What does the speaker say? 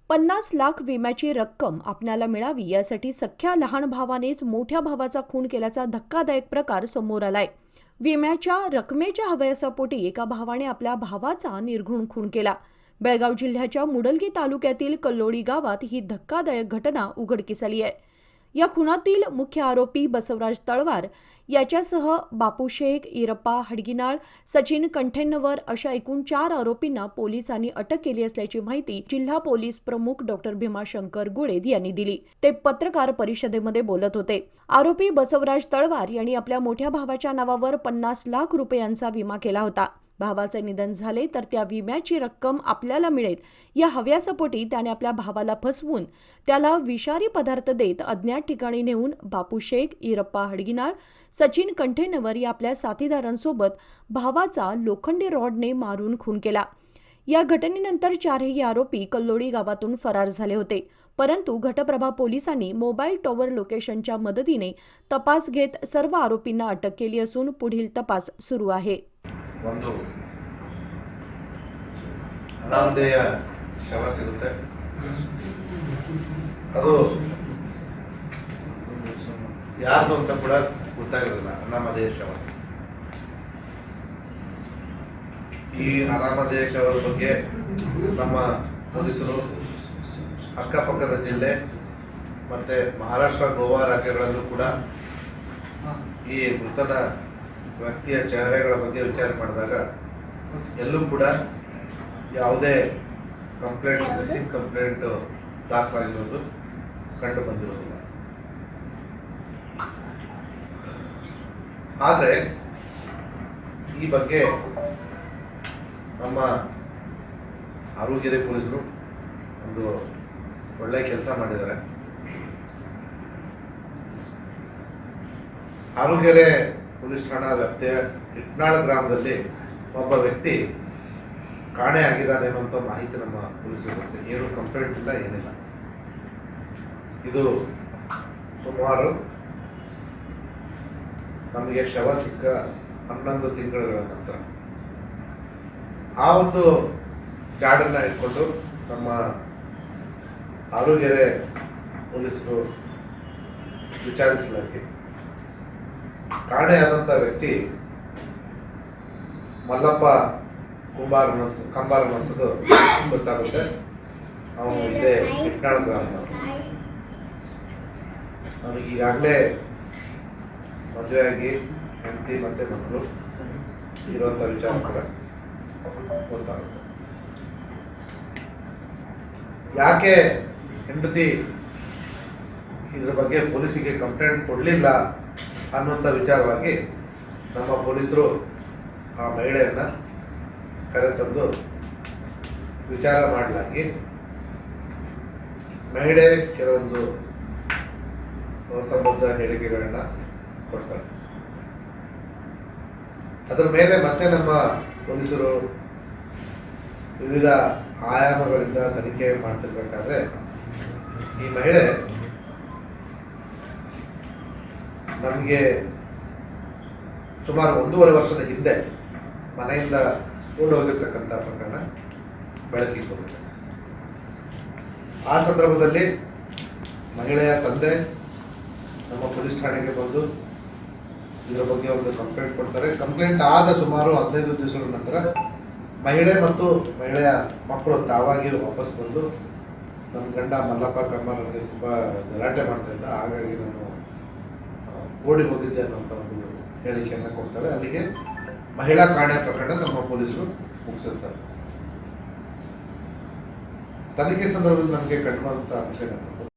50 लाख विम्याची रक्कम आपल्याला मिळावी यासाठी सख्या लहान भावानेच मोठ्या भावाचा खून केल्याचा धक्कादायक प्रकार समोर आलाय। विम्याच्या रकमेच्या हवयासापोटी एका भावाने आपल्या भावाचा निर्घृण खून केला। बेळगाव जिल्ह्याच्या मुडलगी तालुक्यातील कल्लोळी गावात ही धक्कादायक घटना उघडकीस आली आहे। या खुनातील मुख्य आरोपी बसवराज तळवार याच्यासह बापू शेख, इरप्पा हडगिनाळ, सचिन कंठेन्नवर अशा एकूण 4 आरोपींना पोलिसांनी अटक केली असल्याची माहिती जिल्हा पोलीस प्रमुख डॉ. भीमाशंकर गुळेद यांनी दिली। ते पत्रकार परिषदेमध्ये बोलत होते। आरोपी बसवराज तळवार यांनी आपल्या मोठ्या भावाच्या नावावर 50 लाख रुपयांचा विमा केला होता। भावाचे निधन झाले तर त्या विम्याची रक्कम आपल्याला मिळेल या हव्यासापोटी त्याने आपल्या भावाला फसवून त्याला विषारी पदार्थ देत अज्ञात ठिकाणी नेऊन बापू शेख, इरप्पा हडगिनाळ, सचिन कंठेन्नवर या आपल्या साथीदारांसोबत भावाचा लोखंडी रॉडने मारून खून केला। या घटनेनंतर 4ही आरोपी कल्लोळी गावातून फरार झाले होते। परंतु घटप्रभा पोलिसांनी मोबाईल टॉवर लोकेशनच्या मदतीने तपास घेत सर्व आरोपींना अटक केली असून पुढील तपास सुरू आहे। ಒಂದು ಅನಾಮಧೇಯ ಶವ ಸಿಗುತ್ತೆ। ಅದು ಯಾರ್ದು ಅಂತ ಕೂಡ ಗೊತ್ತಾಗಿರಲಿಲ್ಲ। ಅನಾಮಧೇಯ ಶವ, ಈ ಅನಾಮಧೇಯ ಶವದ ಬಗ್ಗೆ ನಮ್ಮ ಪೊಲೀಸರು ಅಕ್ಕಪಕ್ಕದ ಜಿಲ್ಲೆ ಮತ್ತೆ ಮಹಾರಾಷ್ಟ್ರ, ಗೋವಾ ರಾಜ್ಯಗಳಲ್ಲೂ ಕೂಡ ಈ ಮೃತನ ವ್ಯಕ್ತಿಯ ಚಹರೆಗಳ ಬಗ್ಗೆ ವಿಚಾರ ಮಾಡಿದಾಗ ಎಲ್ಲೂ ಕೂಡ ಯಾವುದೇ ಕಂಪ್ಲೇಂಟ್, ಮಿಸ್ಸಿಂಗ್ ಕಂಪ್ಲೇಂಟ್ ದಾಖಲಾಗಿರೋದು ಕಂಡು ಬಂದಿರೋದಿಲ್ಲ। ಆದರೆ ಈ ಬಗ್ಗೆ ನಮ್ಮ ಆರೂಗೆರೆ ಪೊಲೀಸರು ಒಂದು ಒಳ್ಳೆ ಕೆಲಸ ಮಾಡಿದ್ದಾರೆ। ಆರೂಗೆರೆ ಪೊಲೀಸ್ ಠಾಣಾ ವ್ಯಾಪ್ತಿಯ ಇಟ್ನಾಳ ಗ್ರಾಮದಲ್ಲಿ ಒಬ್ಬ ವ್ಯಕ್ತಿ ಕಾಣೆ ಆಗಿದ್ದಾನೆ ಅನ್ನುವಂಥ ಮಾಹಿತಿ ನಮ್ಮ ಪೊಲೀಸರು ಬರುತ್ತೆ। ಏನು ಕಂಪ್ಲೇಂಟ್ ಇಲ್ಲ, ಏನಿಲ್ಲ। ಇದು ಸುಮಾರು ನಮಗೆ ಶವ ಸಿಕ್ಕ 11 ತಿಂಗಳ ನಂತರ ಆ ಒಂದು ಜಾಡನ್ನು ಇಟ್ಕೊಂಡು ನಮ್ಮ ಆರೂಗೆರೆ ಪೊಲೀಸರು ವಿಚಾರಿಸಲಾಗಿ ಕಾಣೆಯಾದಂಥ ವ್ಯಕ್ತಿ ಮಲ್ಲಪ್ಪ ಕಂಬಾರ್ ಅನ್ನೋಂಥದ್ದು ಗೊತ್ತಾಗುತ್ತೆ। ಅವನು ಇದೇ ಇಟ್ನಾಳ ಗ್ರಾಮದವನು। ಅವನಿಗೆ ಈಗಾಗಲೇ ಮದುವೆಯಾಗಿ ಹೆಂಡತಿ ಮತ್ತು ಮಕ್ಕಳು ಇರುವಂಥ ವಿಚಾರ ಕೂಡ ಗೊತ್ತಾಗುತ್ತೆ। ಯಾಕೆ ಹೆಂಡತಿ ಇದ್ರ ಬಗ್ಗೆ ಪೊಲೀಸಿಗೆ ಕಂಪ್ಲೇಂಟ್ ಕೊಡಲಿಲ್ಲ ಅನ್ನುವಂಥ ವಿಚಾರವಾಗಿ ನಮ್ಮ ಪೊಲೀಸರು ಆ ಮಹಿಳೆಯನ್ನು ಕರೆತಂದು ವಿಚಾರ ಮಾಡಲಾಗಿ ಮಹಿಳೆ ಕೆಲವೊಂದು ಅಸಂಬದ್ಧ ಹೇಳಿಕೆಗಳನ್ನು ಕೊಡ್ತಾಳೆ। ಅದರ ಮೇಲೆ ಮತ್ತೆ ನಮ್ಮ ಪೊಲೀಸರು ವಿವಿಧ ಆಯಾಮಗಳಿಂದ ತನಿಖೆ ಮಾಡ್ತಿರ್ಬೇಕಾದ್ರೆ ಈ ಮಹಿಳೆ ನಮಗೆ ಸುಮಾರು 1.5 ವರ್ಷದ ಹಿಂದೆ ಮನೆಯಿಂದ ಓಡಿ ಹೋಗಿರ್ತಕ್ಕಂಥ ಪ್ರಕರಣ ಬೆಳಕಿಗೆ ಬಂದಿದೆ। ಆ ಸಂದರ್ಭದಲ್ಲಿ ಮಹಿಳೆಯ ತಂದೆ ನಮ್ಮ ಪೊಲೀಸ್ ಠಾಣೆಗೆ ಬಂದು ಇದರ ಬಗ್ಗೆ ಒಂದು ಕಂಪ್ಲೇಂಟ್ ಕೊಡ್ತಾರೆ। ಕಂಪ್ಲೇಂಟ್ ಆದ ಸುಮಾರು 15 ದಿವಸಗಳ ನಂತರ ಮಹಿಳೆ ಮತ್ತು ಮಹಿಳೆಯ ಮಕ್ಕಳು ತಾವಾಗಿ ವಾಪಸ್ ಬಂದು ನನ್ನ ಗಂಡ ಮಲ್ಲಪ್ಪ ಕಂಬಾರ್ ನನಗೆ ತುಂಬ ಗಲಾಟೆ ಮಾಡ್ತಾ ಇದ್ದ, ಹಾಗಾಗಿ ನಾನು ಓಡಿ ಹೋಗಿದ್ದೆ ಅನ್ನೋಂಥ ಒಂದು ಹೇಳಿಕೆಯನ್ನು ಕೊಡ್ತಾರೆ। ಅಲ್ಲಿಗೆ ಮಹಿಳಾ ಕಾಣೆ ಪ್ರಕರಣ ನಮ್ಮ ಪೊಲೀಸರು ಮುಗಿಸುತ್ತಾರೆ। ತನಿಖೆ ಸಂದರ್ಭದಲ್ಲಿ ನಮಗೆ ಕಂಡುಬಂದಂಥ ಅಂಶಗಳು